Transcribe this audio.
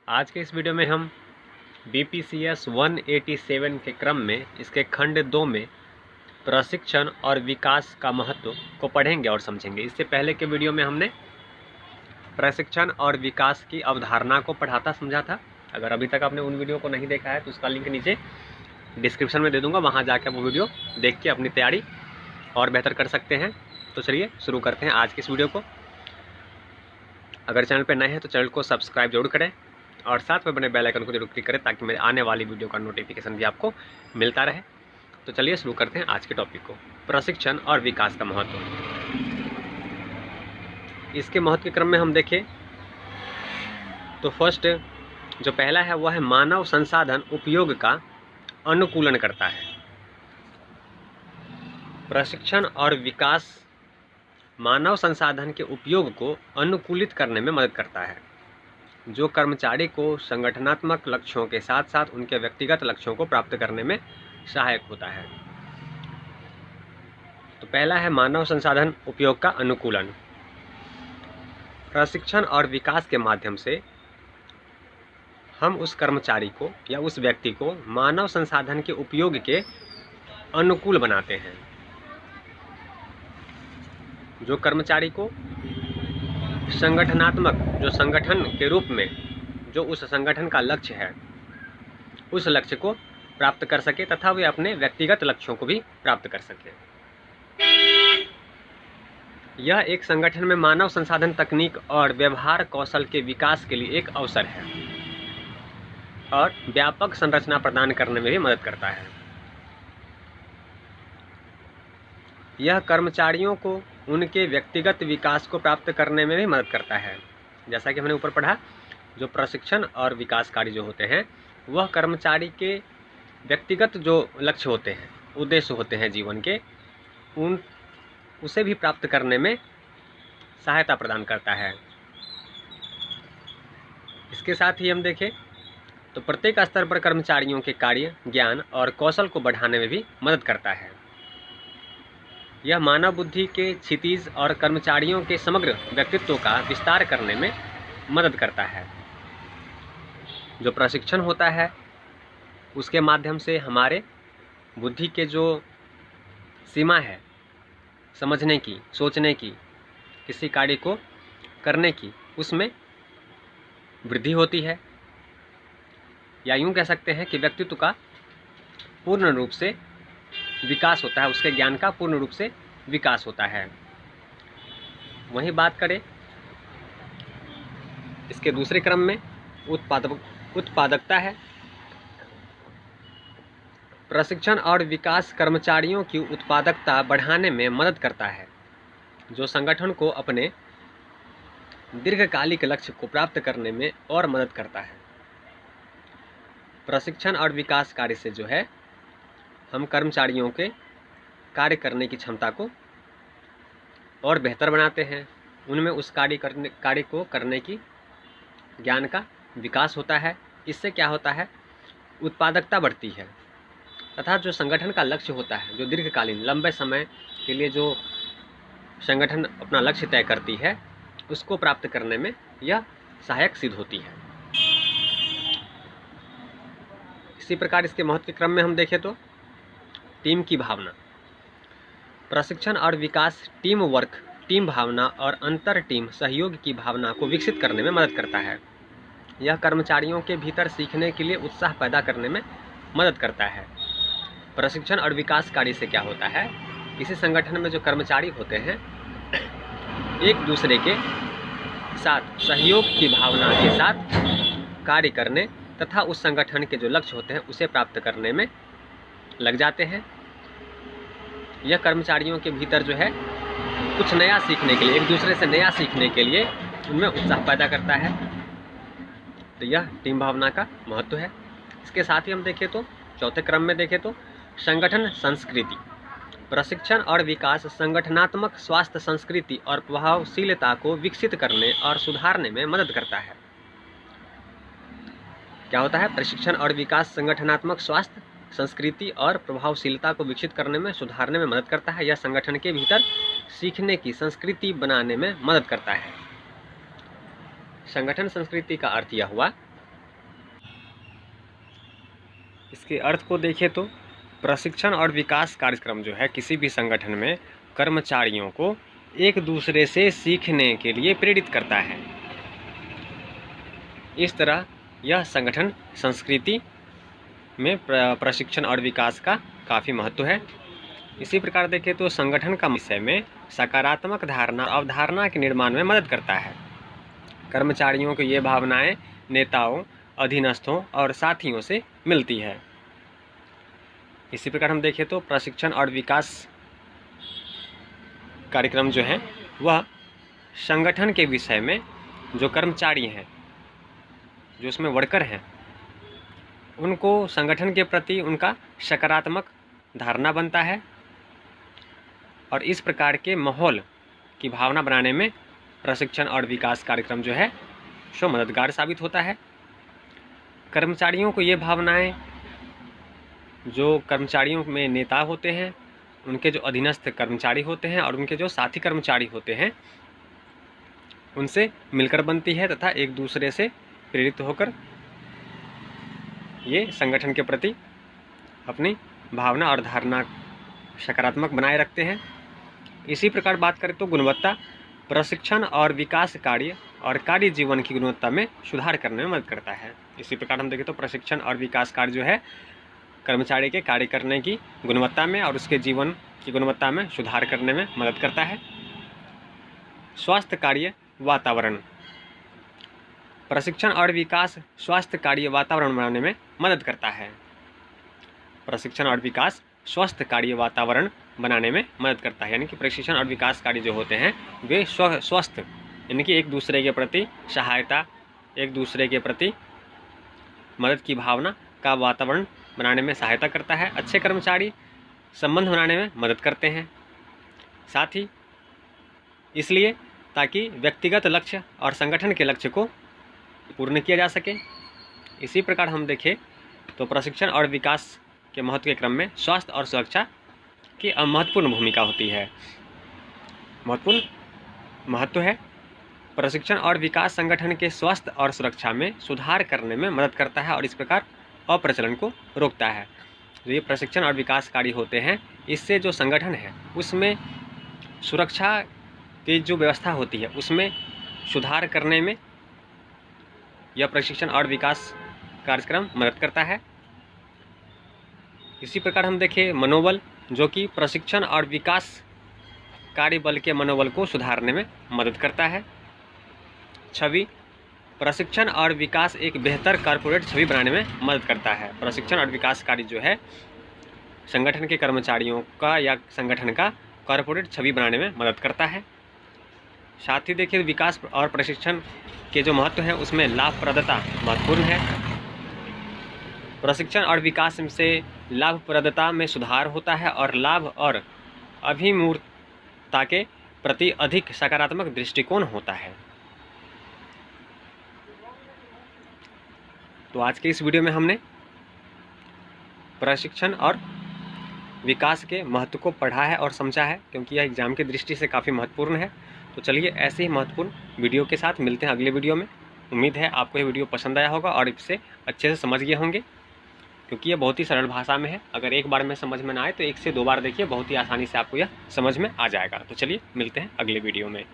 आज के इस वीडियो में हम BPCS 187 के क्रम में इसके खंड 2 में प्रशिक्षण और विकास का महत्व को पढ़ेंगे और समझेंगे। इससे पहले के वीडियो में हमने प्रशिक्षण और विकास की अवधारणा को पढ़ाता समझा था। अगर अभी तक आपने उन वीडियो को नहीं देखा है तो उसका लिंक नीचे डिस्क्रिप्शन में दे दूंगा, वहाँ जाकर वो वीडियो देख के अपनी तैयारी और बेहतर कर सकते हैं। तो चलिए शुरू करते हैं आज के इस वीडियो को। अगर चैनल पर नए हैं तो चैनल को सब्सक्राइब जरूर करें और साथ में बने बेल आइकन को जरूर क्लिक करें ताकि मेरे आने वाली वीडियो का नोटिफिकेशन भी आपको मिलता रहे। तो चलिए शुरू करते हैं आज के टॉपिक को, प्रशिक्षण और विकास का महत्व। इसके महत्व के क्रम में हम देखें तो फर्स्ट जो पहला है वह है मानव संसाधन उपयोग का अनुकूलन करता है। प्रशिक्षण और विकास मानव संसाधन के उपयोग को अनुकूलित करने में मदद करता है, जो कर्मचारी को संगठनात्मक लक्ष्यों के साथ साथ उनके व्यक्तिगत लक्ष्यों को प्राप्त करने में सहायक होता है। तो पहला है मानव संसाधन उपयोग का अनुकूलन। प्रशिक्षण और विकास के माध्यम से हम उस कर्मचारी को या उस व्यक्ति को मानव संसाधन के उपयोग के अनुकूल बनाते हैं। जो कर्मचारी को संगठनात्मक, जो संगठन के रूप में जो उस संगठन का लक्ष्य है, उस लक्ष्य को प्राप्त कर सके तथा वे अपने व्यक्तिगत लक्ष्यों को भी प्राप्त कर सके। यह एक संगठन में मानव संसाधन तकनीक और व्यवहार कौशल के विकास के लिए एक अवसर है और व्यापक संरचना प्रदान करने में भी मदद करता है। यह कर्मचारियों को उनके व्यक्तिगत विकास को प्राप्त करने में भी मदद करता है। जैसा कि हमने ऊपर पढ़ा, जो प्रशिक्षण और विकास कार्य जो होते हैं वह कर्मचारी के व्यक्तिगत जो लक्ष्य होते हैं, उद्देश्य होते हैं जीवन के, उसे भी प्राप्त करने में सहायता प्रदान करता है। इसके साथ ही हम देखें तो प्रत्येक स्तर पर कर्मचारियों के कार्य, ज्ञान और कौशल को बढ़ाने में भी मदद करता है। यह मानव बुद्धि के क्षितिज और कर्मचारियों के समग्र व्यक्तित्व का विस्तार करने में मदद करता है। जो प्रशिक्षण होता है उसके माध्यम से हमारे बुद्धि के जो सीमा है समझने की, सोचने की, किसी कार्य को करने की, उसमें वृद्धि होती है, या यूं कह सकते हैं कि व्यक्तित्व का पूर्ण रूप से विकास होता है, उसके ज्ञान का पूर्ण रूप से विकास होता है। वहीं बात करें इसके दूसरे क्रम में उत्पादकता है। प्रशिक्षण और विकास कर्मचारियों की उत्पादकता बढ़ाने में मदद करता है, जो संगठन को अपने दीर्घकालिक लक्ष्य को प्राप्त करने में और मदद करता है। प्रशिक्षण और विकास कार्य से जो है हम कर्मचारियों के कार्य करने की क्षमता को और बेहतर बनाते हैं, उनमें उस कार्य को करने की ज्ञान का विकास होता है। इससे क्या होता है, उत्पादकता बढ़ती है तथा जो संगठन का लक्ष्य होता है, जो दीर्घकालीन लंबे समय के लिए जो संगठन अपना लक्ष्य तय करती है, उसको प्राप्त करने में यह सहायक सिद्ध होती है। इसी प्रकार इसके महत्व के क्रम में हम देखें तो टीम की भावना। प्रशिक्षण और विकास टीम वर्क, टीम भावना और अंतर टीम सहयोग की भावना को विकसित करने में मदद करता है। यह कर्मचारियों के भीतर सीखने के लिए उत्साह पैदा करने में मदद करता है। प्रशिक्षण और विकास कार्य से क्या होता है, किसी संगठन में जो कर्मचारी होते हैं एक दूसरे के साथ सहयोग की भावना के साथ कार्य करने तथा उस संगठन के जो लक्ष्य होते हैं उसे प्राप्त करने में लग जाते हैं। यह कर्मचारियों के भीतर जो है कुछ नया सीखने के लिए, एक दूसरे से नया सीखने के लिए उनमें उत्साह पैदा करता है। तो यह टीम भावना का महत्व है। इसके साथ ही हम देखें तो चौथे क्रम में देखें तो संगठन संस्कृति। प्रशिक्षण और विकास संगठनात्मक स्वास्थ्य संस्कृति और प्रभावशीलता को विकसित करने और सुधारने में मदद करता है। क्या होता है, प्रशिक्षण और विकास संगठनात्मक स्वास्थ्य संस्कृति और प्रभावशीलता को विकसित करने में, सुधारने में मदद करता है। यह संगठन के भीतर सीखने की संस्कृति बनाने में मदद करता है। संगठन संस्कृति का अर्थ यह हुआ इसके अर्थ को देखें तो प्रशिक्षण और विकास कार्यक्रम जो है किसी भी संगठन में कर्मचारियों को एक दूसरे से सीखने के लिए प्रेरित करता है। इस तरह यह संगठन संस्कृति में प्रशिक्षण और विकास का काफ़ी महत्व है। इसी प्रकार देखें तो संगठन का विषय में सकारात्मक धारणा अवधारणा के निर्माण में मदद करता है। कर्मचारियों को ये भावनाएं नेताओं, अधीनस्थों और साथियों से मिलती है। इसी प्रकार हम देखें तो प्रशिक्षण और विकास कार्यक्रम जो है वह संगठन के विषय में जो कर्मचारी हैं, जो उसमें वर्कर हैं, उनको संगठन के प्रति उनका सकारात्मक धारणा बनता है और इस प्रकार के माहौल की भावना बनाने में प्रशिक्षण और विकास कार्यक्रम जो है सो मददगार साबित होता है। कर्मचारियों को ये भावनाएं, जो कर्मचारियों में नेता होते हैं, उनके जो अधीनस्थ कर्मचारी होते हैं और उनके जो साथी कर्मचारी होते हैं, उनसे मिलकर बनती है तथा एक दूसरे से प्रेरित होकर ये संगठन के प्रति अपनी भावना और धारणा सकारात्मक बनाए रखते हैं। इसी प्रकार बात करें तो गुणवत्ता प्रशिक्षण और विकास कार्य और कार्य जीवन की गुणवत्ता में सुधार करने में मदद करता है। इसी प्रकार हम देखें तो प्रशिक्षण और विकास कार्य जो है कर्मचारी के कार्य करने की गुणवत्ता में और उसके जीवन की गुणवत्ता में सुधार करने में मदद करता है। स्वास्थ्य कार्य वातावरण प्रशिक्षण और विकास स्वास्थ्य कार्य वातावरण बनाने में मदद करता है। प्रशिक्षण और विकास स्वस्थ कार्य वातावरण बनाने में मदद करता है, यानी कि प्रशिक्षण और विकास कार्य जो होते हैं वे स्वस्थ, यानी कि एक दूसरे के प्रति सहायता, एक दूसरे के प्रति मदद की भावना का वातावरण बनाने में सहायता करता है। अच्छे कर्मचारी संबंध बनाने में मदद करते हैं, साथ ही इसलिए ताकि व्यक्तिगत लक्ष्य और संगठन के लक्ष्य को पूर्ण किया जा सके। इसी प्रकार हम देखें तो प्रशिक्षण और विकास के महत्व के क्रम में स्वास्थ्य और सुरक्षा की महत्वपूर्ण भूमिका होती है, महत्वपूर्ण महत्व है। प्रशिक्षण और विकास संगठन के स्वास्थ्य और सुरक्षा में सुधार करने में मदद करता है और इस प्रकार अप्रचलन को रोकता है। जो ये प्रशिक्षण और विकास कार्य होते हैं, इससे जो संगठन है उसमें सुरक्षा की जो व्यवस्था होती है उसमें सुधार करने में यह प्रशिक्षण और विकास कार्यक्रम मदद करता है। इसी प्रकार हम देखें मनोबल, जो कि प्रशिक्षण और विकास कार्य बल के मनोबल को सुधारने में मदद करता है। छवि प्रशिक्षण और विकास एक बेहतर कॉर्पोरेट छवि बनाने में मदद करता है। प्रशिक्षण और विकास कार्य जो है संगठन के कर्मचारियों का या संगठन का कॉर्पोरेट छवि बनाने में मदद करता है। साथ ही देखिए विकास और प्रशिक्षण के जो महत्व है उसमें लाभप्रदता महत्वपूर्ण है। प्रशिक्षण और विकास से लाभप्रदता में सुधार होता है और लाभ और अभिमूर्तता के प्रति अधिक सकारात्मक दृष्टिकोण होता है। तो आज के इस वीडियो में हमने प्रशिक्षण और विकास के महत्व को पढ़ा है और समझा है, क्योंकि यह एग्जाम की दृष्टि से काफ़ी महत्वपूर्ण है। तो चलिए ऐसे ही महत्वपूर्ण वीडियो के साथ मिलते हैं अगले वीडियो में। उम्मीद है आपको ये वीडियो पसंद आया होगा और इसे अच्छे से समझ गए होंगे, क्योंकि ये बहुत ही सरल भाषा में है। अगर एक बार में समझ में ना आए तो 1 से 2 बार देखिए, बहुत ही आसानी से आपको यह समझ में आ जाएगा। तो चलिए मिलते हैं अगले वीडियो में।